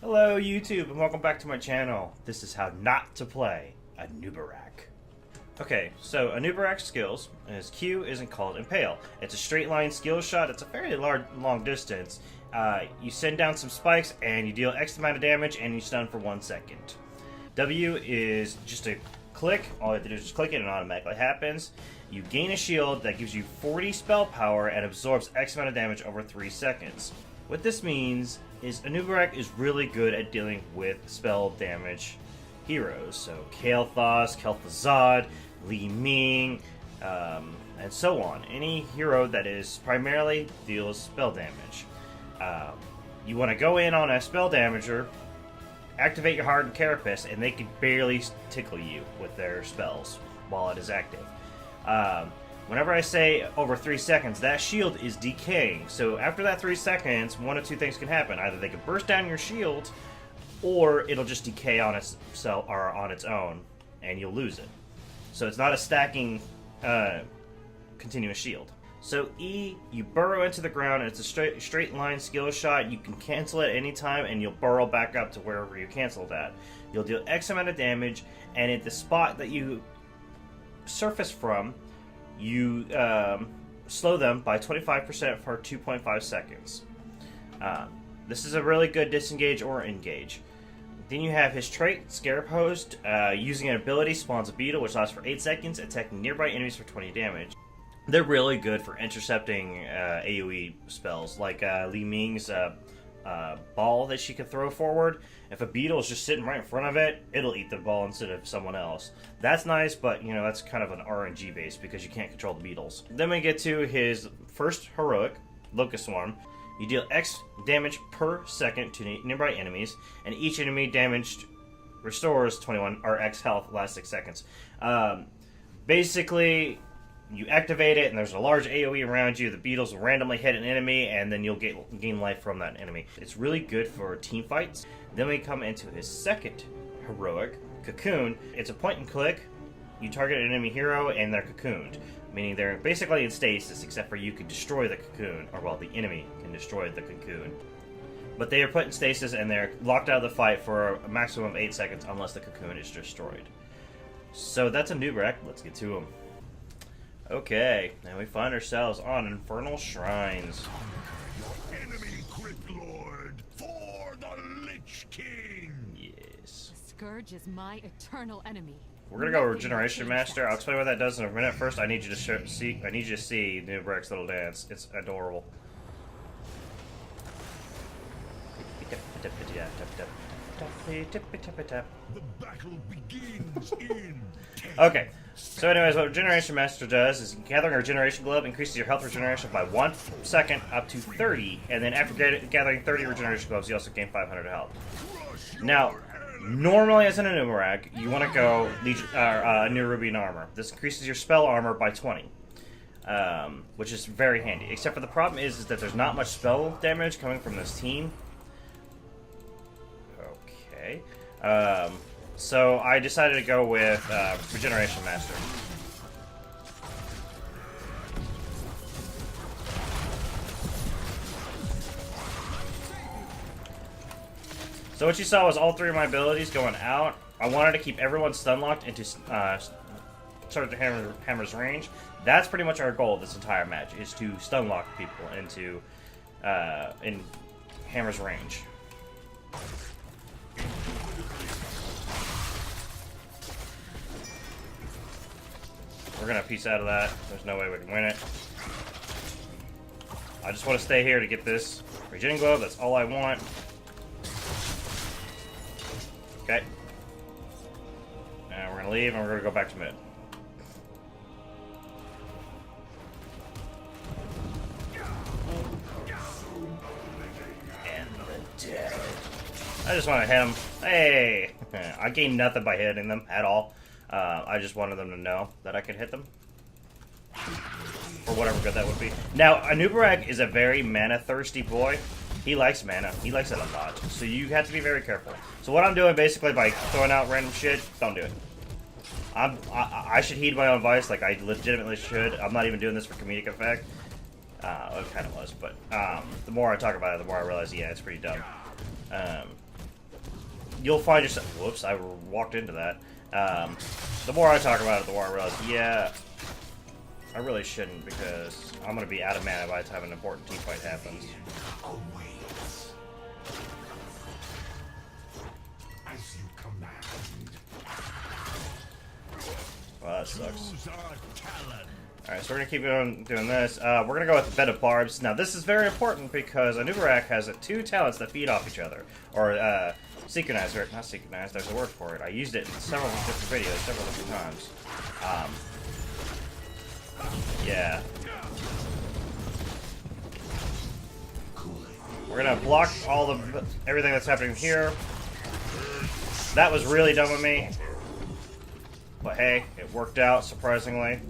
Hello YouTube and welcome back to my channel. This is how not to play Anubarak. Okay, so Anubarak's skills, his Q isn't called Impale. It's a straight line skill shot. It's a fairly long distance. You send down some spikes and you deal X amount of damage and you stun for 1 second. W is just a click. All you have to do is just click it and it automatically happens. You gain a shield that gives you 40 spell power and absorbs X amount of damage over 3 seconds. What this means is Anubarak is really good at dealing with spell damage heroes. So Kael'thas, Kel'Thuzad, Li Ming, and so on. Any hero that is primarily deals spell damage. You want to go in on a spell damager, activate your Hardened Carapace, and they can barely tickle you with their spells while it is active. Whenever I say over 3 seconds, that shield is decaying. So after that 3 seconds, one of two things can happen. Either they can burst down your shield, or it'll just decay on itself or on its own, and you'll lose it. So it's not a stacking, continuous shield. So E, you burrow into the ground, and it's a straight line skill shot. You can cancel it anytime, and you'll burrow back up to wherever you canceled at. You'll deal X amount of damage, and at the spot that you surface from, you slow them by 25% for 2.5 seconds. This is a really good disengage or engage. Then you have his trait, Scarab Host. Using an ability, spawns a beetle, which lasts for 8 seconds, attacking nearby enemies for 20 damage. They're really good for intercepting AoE spells, like Li Ming's ball that she can throw forward. If a beetle is just sitting right in front of it, it'll eat the ball instead of someone else. That's nice, but you know, that's kind of an RNG base because you can't control the beetles. Then we get to his first heroic, Locust Swarm. You deal X damage per second to nearby enemies, and each enemy damaged restores 21 or X health last 6 seconds. Basically, you activate it, and there's a large AoE around you. The beetles will randomly hit an enemy, and then you'll gain life from that enemy. It's really good for team fights. Then we come into his second heroic, Cocoon. It's a point and click. You target an enemy hero, and they're cocooned, meaning they're basically in stasis, except for you can destroy the cocoon, or well, the enemy can destroy the cocoon. But they are put in stasis, and they're locked out of the fight for a maximum of 8 seconds, unless the cocoon is destroyed. So that's Anubarak. Let's get to him. Okay, now we find ourselves on Infernal Shrines. Enemy Crypt Lord for the Lich King. Yes. The Scourge is my eternal enemy. We're gonna go Regeneration Master. I'll explain what that does in a minute. First, I need you to see Anubarak's little dance. It's adorable. The battle begins in 10. Okay, so anyways, what Regeneration Master does is gathering a Regeneration Globe increases your health regeneration by 1 second up to 30, and then after gathering 30 Regeneration Globes, you also gain 500 health. Now, normally as an Anubarak, you want to go Nerubian Armor. This increases your spell armor by 20, which is very handy. Except for the problem is that there's not much spell damage coming from this team. Okay. So I decided to go with Regeneration Master. So what you saw was all 3 of my abilities going out. I wanted to keep everyone stun locked into Sergeant Hammer's range. That's pretty much our goal this entire match, is to stun lock people into in Hammer's range. We're gonna piece out of that. There's no way we can win it. I just want to stay here to get this Regen Globe. That's all I want. Okay. And we're gonna leave and we're gonna go back to mid. And the dead. I just want to hit him. Hey! I gained nothing by hitting them at all. I just wanted them to know that I could hit them. For whatever good that would be. Now, Anubarak is a very mana-thirsty boy. He likes mana. He likes it a lot. So you have to be very careful. So what I'm doing, basically, by throwing out random shit, don't do it. I should heed my own advice, like I legitimately should. I'm not even doing this for comedic effect. It kind of was, but the more I talk about it, the more I realize, yeah, it's pretty dumb. you'll find yourself. Whoops! I walked into that. The more I talk about it, the more I realize, yeah, I really shouldn't, because I'm gonna be out of mana by the time an important team fight happens. As you command. Well, that sucks. Choose our talent. Alright, so we're gonna keep on doing this. We're gonna go with the Bed of Barbs. Now, this is very important because Anubarak has two talents that feed off each other. Or, synchronize, or not synchronize, there's a word for it. I used it in several different videos, several different times. Yeah. We're gonna block everything that's happening here. That was really dumb of me. But hey, it worked out, surprisingly.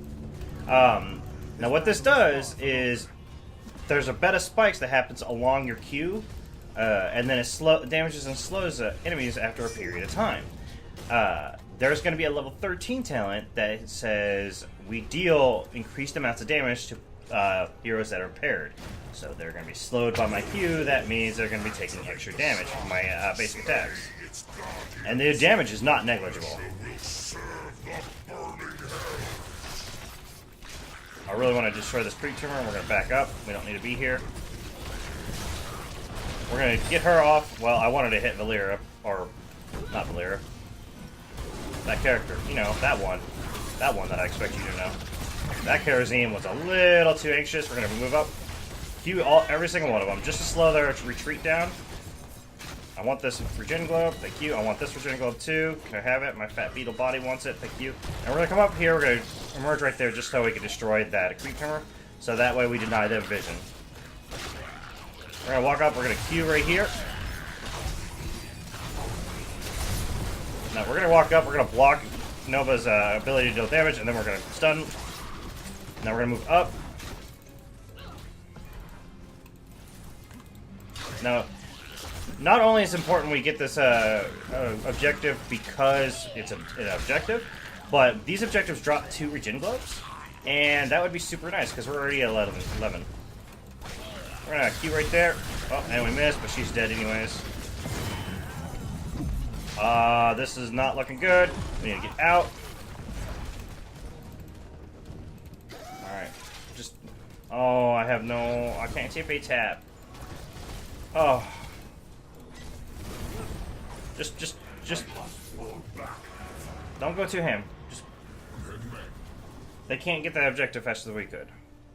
Now what this does is there's a bed of spikes that happens along your Q, and then it damages and slows enemies after a period of time. There's going to be a level 13 talent that says we deal increased amounts of damage to heroes that are paired. So they're going to be slowed by my Q. That means they're going to be taking extra damage from my basic attacks. And the damage is not negligible. I really want to destroy this creature, and we're going to back up. We don't need to be here. We're going to get her off. Well, I wanted to hit Valera, or not Valera. That character, you know, that one. That one that I expect you to know. That Karazim was a little too anxious. We're going to move up. Q every single one of them, just to slow their retreat down. I want this Regen Globe, thank you. I want this Regen Globe too. Can I have it? My fat beetle body wants it, thank you. And we're gonna come up here, we're gonna emerge right there just so we can destroy that creature. So that way we deny their vision. We're gonna walk up, we're gonna Q right here. Now we're gonna walk up, we're gonna block Nova's ability to deal damage, and then we're gonna stun. Now we're gonna move up. Now, not only is it important we get this objective because it's an objective, but these objectives drop 2 Regen Globes, and that would be super nice because we're already at 11. We're gonna Q right there. Oh, and we missed, but she's dead anyways. This is not looking good. We need to get out. Alright. Just... Oh, I have no... I can't TP tap. Oh. Just... Don't go to him. Just... They can't get that objective faster than we could.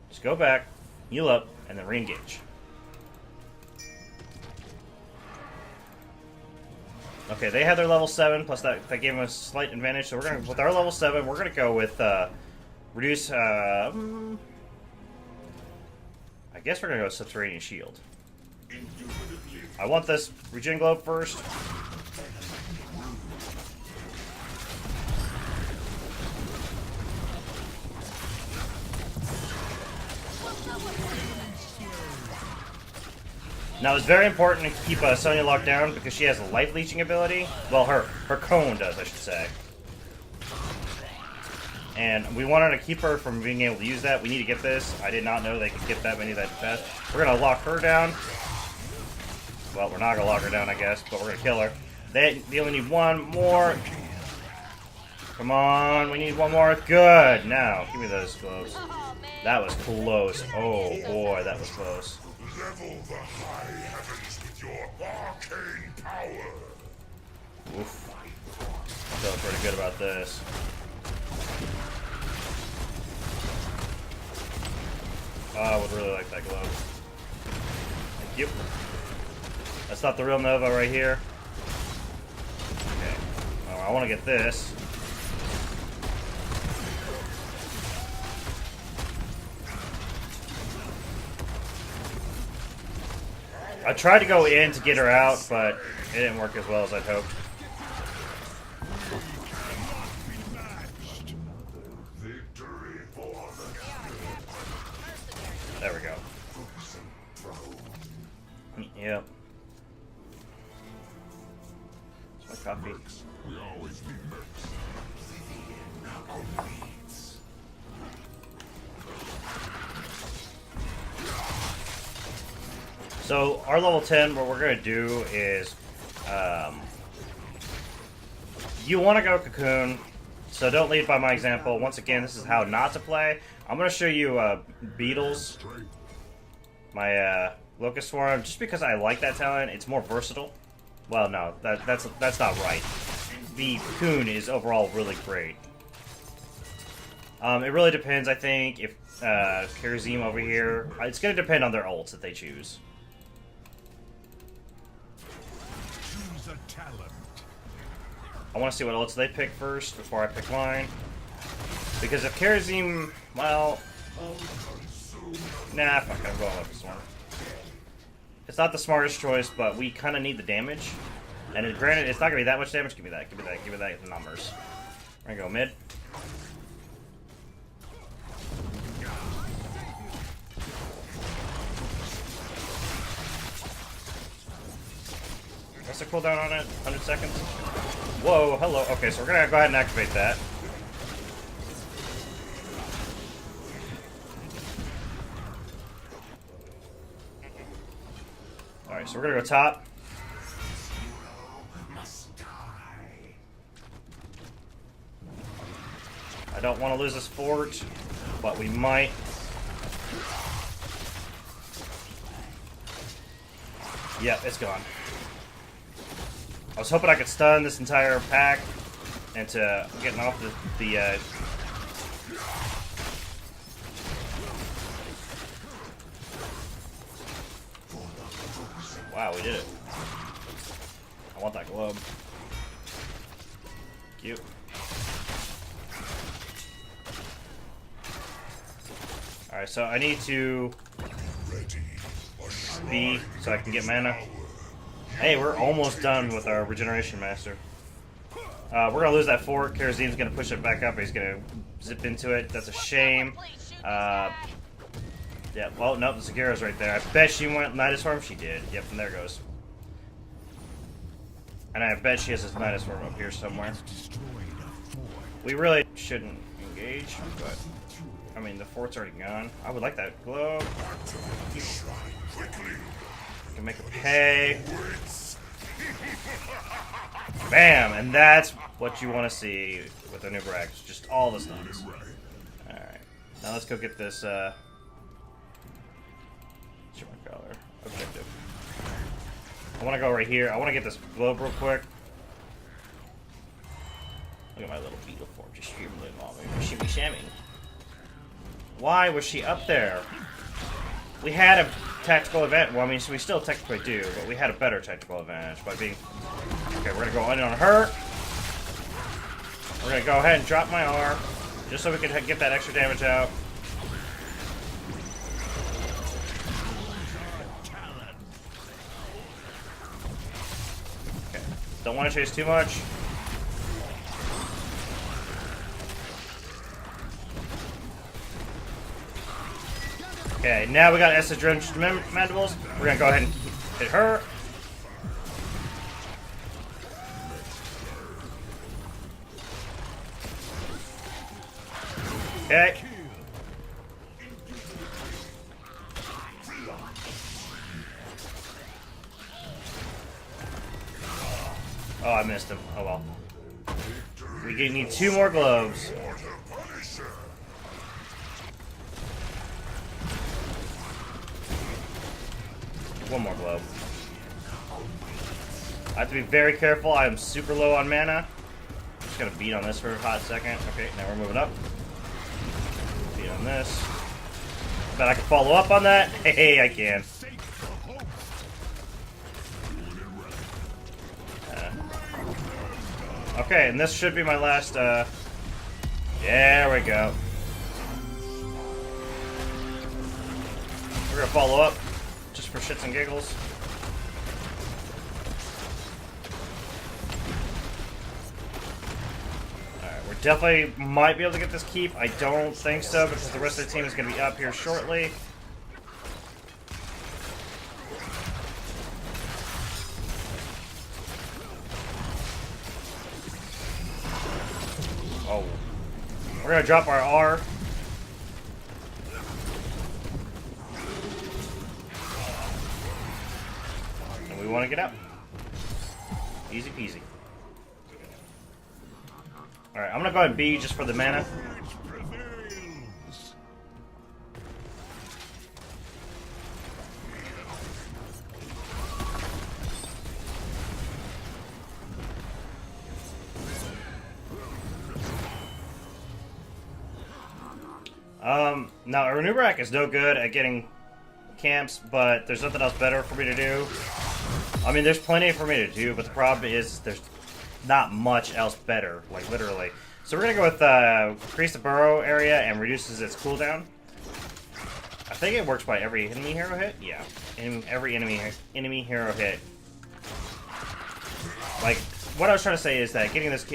Just go back, heal up, and then re-engage. Okay, they had their level 7, plus that gave them a slight advantage, so we're gonna, with our level 7, we're gonna go with, reduce, I guess we're gonna go with Subterranean Shield. I want this Regen Globe first. Now it's very important to keep Sonya locked down because she has a life leeching ability. Well, her cone does, I should say. And we wanted to keep her from being able to use that. We need to get this. I did not know they could get that many that fast. We're gonna lock her down. Well, we're not gonna lock her down, I guess, but we're gonna kill her. They only need one more. Come on, we need one more. Good. Now, give me those globes. That was close. Oh boy, that was close. Level the high heavens with your arcane power. Oof. I feel pretty good about this. I would really like that globe. Thank you. That's not the real Nova right here. Okay. Oh, I want to get this. I tried to go in to get her out, but it didn't work as well as I'd hoped. There we go. Yep. It's my coffee. So our level 10, what we're gonna do is You want to go Cocoon, so don't lead by my example. Once again, this is how not to play. I'm going to show you Beetles, my Locust Swarm, just because I like that talent. It's more versatile. Well, no, that's not right. The Cocoon is overall really great. It really depends, I think, if Karazim over here... It's going to depend on their ults that they choose. Choose a talent. I want to see what ults they pick first before I pick mine. Because if Karazim... Well... Nah, fuck it, I'm going with this one. It's not the smartest choice, but we kind of need the damage. And granted, it's not going to be that much damage. Give me that, give me that, give me that numbers. We're going to go mid. What's the cooldown on it? 100 seconds? Whoa, hello. Okay, so we're going to go ahead and activate that. Alright, so we're going to go top. I don't want to lose this fort, but we might. Yep, it's gone. I was hoping I could stun this entire pack into getting off the Wow, we did it. I want that globe. Cute. Alright, so I need to B so I can get mana. Hey, we're almost done with our Regeneration Master. We're going to lose that fort. Karazim's going to push it back up. He's going to zip into it. That's a shame. Yeah, well, nope, the Zagira's right there. I bet she went Nidus Swarm. She did. Yep, and there goes. And I bet she has this Nidus Swarm up here somewhere. We really shouldn't engage, but... I mean, the fort's already gone. I would like that globe. Can make a pay. Bam! And that's what you want to see with Anubarak. Just all the stuns. Alright. Now let's go get this, color objective. I want to go right here. I want to get this globe real quick. Look at my little beetle form just shimmy shamming. Why was she up there? We had a tactical advantage. Well, I mean, so we still technically do, but we had a better tactical advantage by being... Okay, we're going to go in on her. We're going to go ahead and drop my R, just so we can get that extra damage out. Okay, don't want to chase too much. Okay, now we got Acid Drenched Mandibles. We're gonna go ahead and hit her. Okay. Oh, I missed him. Oh well. We need 2 more globes. One more globe. I have to be very careful. I am super low on mana. I'm just gonna beat on this for a hot second. Okay, now we're moving up. Beat on this. Bet I can follow up on that. Hey, I can. Okay, and this should be my last, there we go. We're gonna follow up, just for shits and giggles. Alright, we definitely might be able to get this keep. I don't think so, because the rest of the team is gonna be up here shortly. Oh. We're gonna drop our R. And we want to get up. Easy peasy. Alright, I'm gonna go ahead and B just for the mana. Now Anubarak is no good at getting camps, but there's nothing else better for me to do. I mean, there's plenty for me to do, but the problem is there's not much else better, like literally. So we're gonna go with increase the burrow area and reduces its cooldown. I think it works by every enemy hero hit. Yeah, every enemy hero hit. Like what I was trying to say is that getting this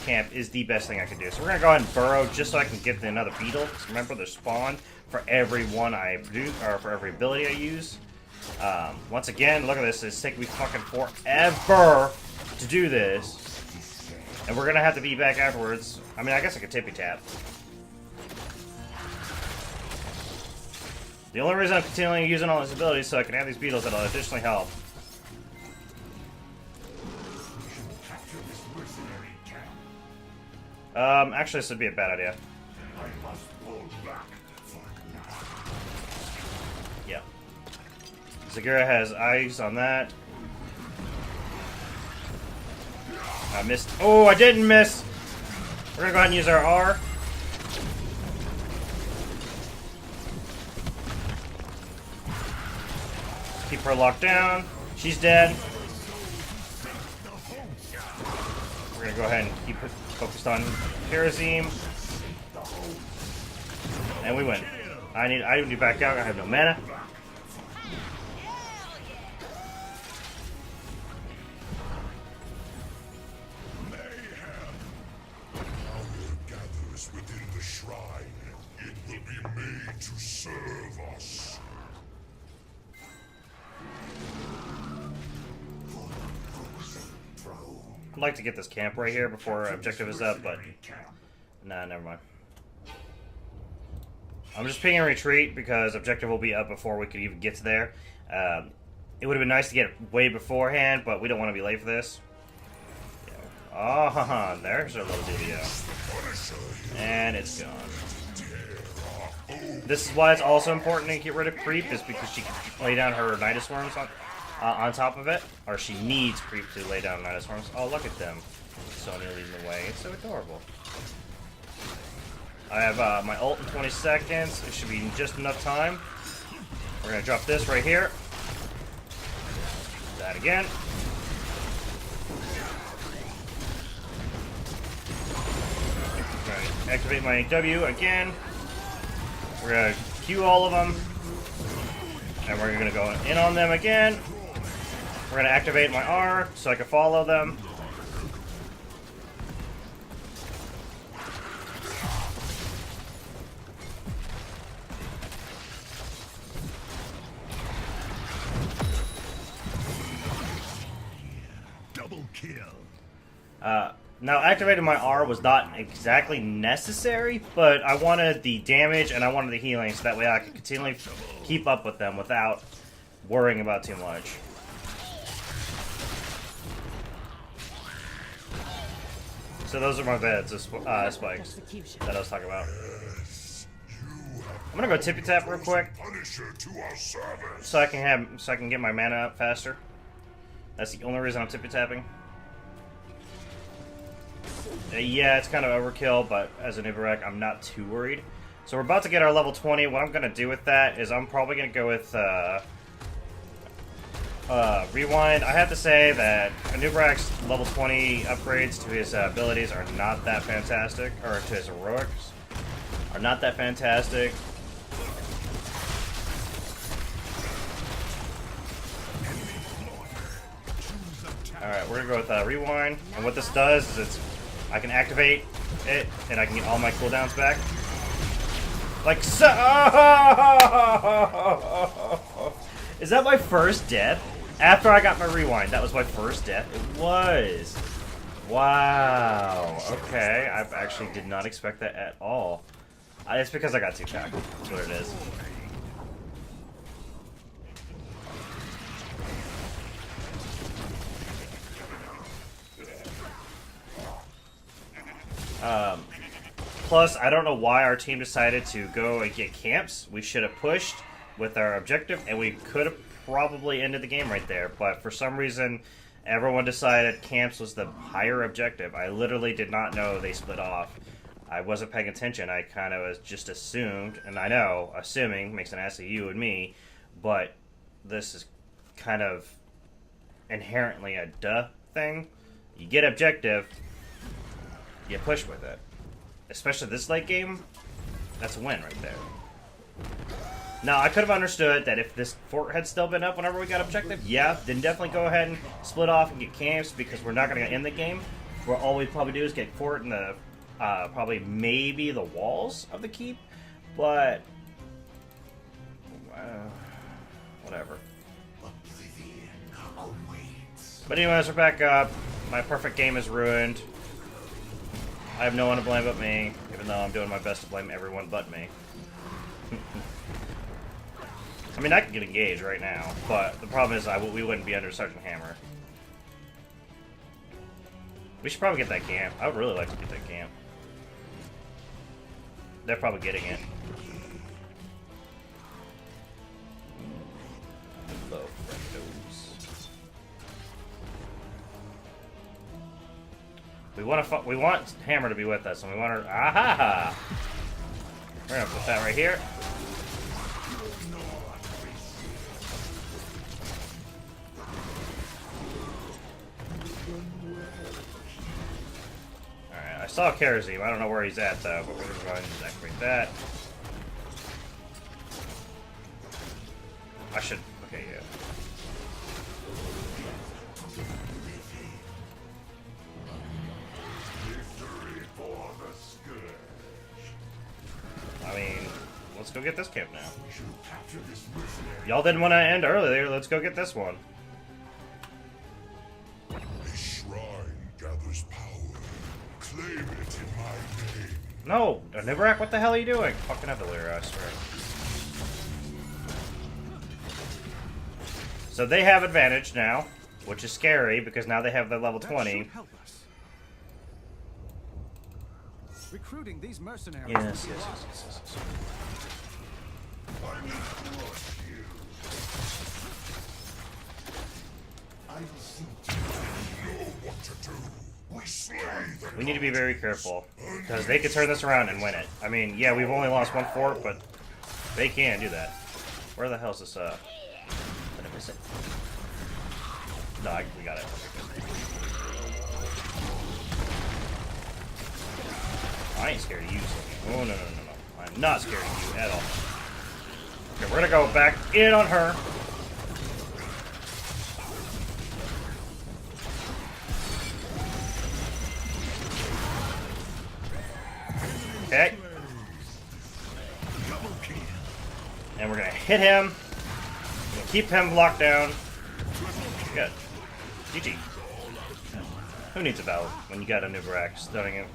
camp is the best thing I can do. So we're gonna go ahead and burrow just so I can get another beetle. Because remember, there's spawn for every one I produce, or for every ability I use. Once again, look at this. It's taking me fucking forever to do this. And we're gonna have to be back afterwards. I mean, I guess I could tippy tap. The only reason I'm continuing using all these abilities is so I can have these beetles that'll additionally help. Actually, this would be a bad idea. Yeah. Zagura has eyes on that. I missed. Oh, I didn't miss! We're gonna go ahead and use our R. Keep her locked down. She's dead. We're gonna go ahead and keep it focused on Pyrazim. And we win. I need to back out. I have no mana. Within the shrine, it will be made to serve us. I'd like to get this camp right here before our objective is up, but nah, never mind. I'm just pinging retreat because objective will be up before we could even get to there. It would have been nice to get it way beforehand, but we don't want to be late for this. Oh, there's our little video. And it's gone. This is why it's also important to get rid of creep, is because she can lay down her Nidus Worms on top of it. Or she needs creep to lay down Nidus Worms. Oh, look at them. Sonya leading the way. It's so adorable. I have my ult in 20 seconds. It should be just enough time. We're going to drop this right here. That again. Activate my W again. We're gonna Q all of them. And we're gonna go in on them again. We're gonna activate my R so I can follow them. Double kill. Now, activating my R was not exactly necessary, but I wanted the damage and I wanted the healing, so that way I could continually keep up with them without worrying about too much. So those are my beds of spikes that I was talking about. I'm gonna go tippy tap real quick, so I can get my mana up faster. That's the only reason I'm tippy tapping. Yeah, it's kind of overkill, but as an Anubarak, I'm not too worried. So we're about to get our level 20. What I'm going to do with that is I'm probably going to go with Rewind. I have to say that Anubarak's level 20 upgrades to his abilities are not that fantastic, or to his heroics are not that fantastic. Alright, we're going to go with Rewind, and what this does is I can activate it, and I can get all my cooldowns back. Like so. Is that my first death? After I got my Rewind, that was my first death? It was. Wow. Okay, I actually did not expect that at all. It's because I got too cocky. That's what it is. Plus, I don't know why our team decided to go and get camps. We should have pushed with our objective, and we could have probably ended the game right there. But for some reason, everyone decided camps was the higher objective. I literally did not know they split off. I wasn't paying attention. I kind of was just assumed, and I know assuming makes an ass of you and me, but this is kind of inherently a duh thing. You get objective, you push with it. Especially this late game, that's a win right there. Now, I could have understood that if this fort had still been up whenever we got objective, yeah, then definitely go ahead and split off and get camps because we're not going to end the game. Where all we probably do is get fort in the, probably maybe the walls of the keep, but whatever. But anyways, we're back up. My perfect game is ruined. I have no one to blame but me, even though I'm doing my best to blame everyone but me. I mean, I could get engaged right now, but the problem is we wouldn't be under Sergeant Hammer. We should probably get that camp. I would really like to get that camp. They're probably getting it. Hello, friendos. We want Hammer to be with us, and we want her. Aha! We're gonna put that right here. Alright, I saw Karazim. I don't know where he's at though, but we're gonna go ahead and deactivate that. I should. Okay, yeah. I mean, let's go get this camp now. Y'all didn't want to end earlier. Let's go get this one. A shrine gathers power. Claim it in my name. No, Anubarak, what the hell are you doing? Fucking Evelira, I swear. So they have advantage now, which is scary because now they have the level 20. Recruiting these mercenaries. Yes. I will crush you. I will see to it. You know what to do. We slay the We need to be very careful because they could turn this around and win it. I mean, yeah, we've only lost one fort, but they can do that. Where the hell's this? Did I miss it? No, we got it. Okay, good. I ain't scared of you. Oh, no. I'm not scared of you at all. Okay, we're gonna go back in on her. Okay. And we're gonna hit him. We're gonna keep him locked down. Good. GG. Who needs a battle when you got a Anubarak stunning him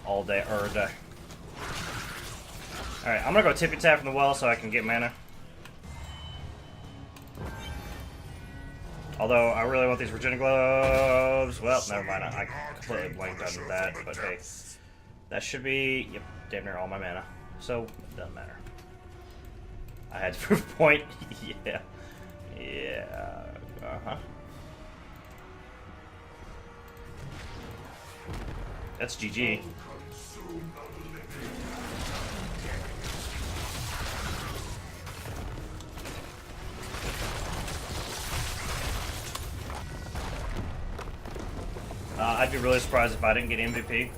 all day or a day? Alright, I'm gonna go tippy tap from the well so I can get mana. Although I really want these Virginia gloves. Well, never mind. I completely blanked on that, but hey. That should be, yep, damn near all my mana. So, it doesn't matter. I had to prove a point. Yeah. Uh-huh. That's GG. I'd be really surprised if I didn't get MVP.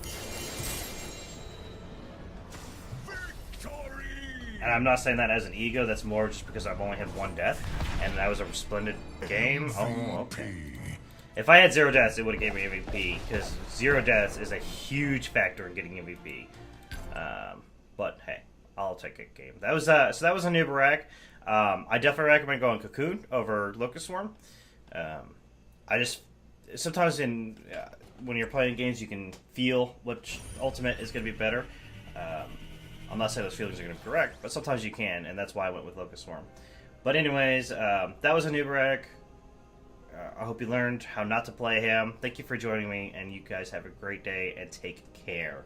And I'm not saying that as an ego, that's more just because I've only had one death, and that was a splendid game. Oh, okay. If I had 0 deaths, it would have gave me MVP, because 0 deaths is a huge factor in getting MVP. But hey, I'll take a game. That was so that was Anubarak. I definitely recommend going Cocoon over Locust Swarm. I just sometimes when you're playing games, you can feel which ultimate is going to be better. I'm not saying those feelings are going to be correct, but sometimes you can, and that's why I went with Locust Swarm. But anyways, that was Anubarak. I hope you learned how not to play him. Thank you for joining me, and you guys have a great day and take care.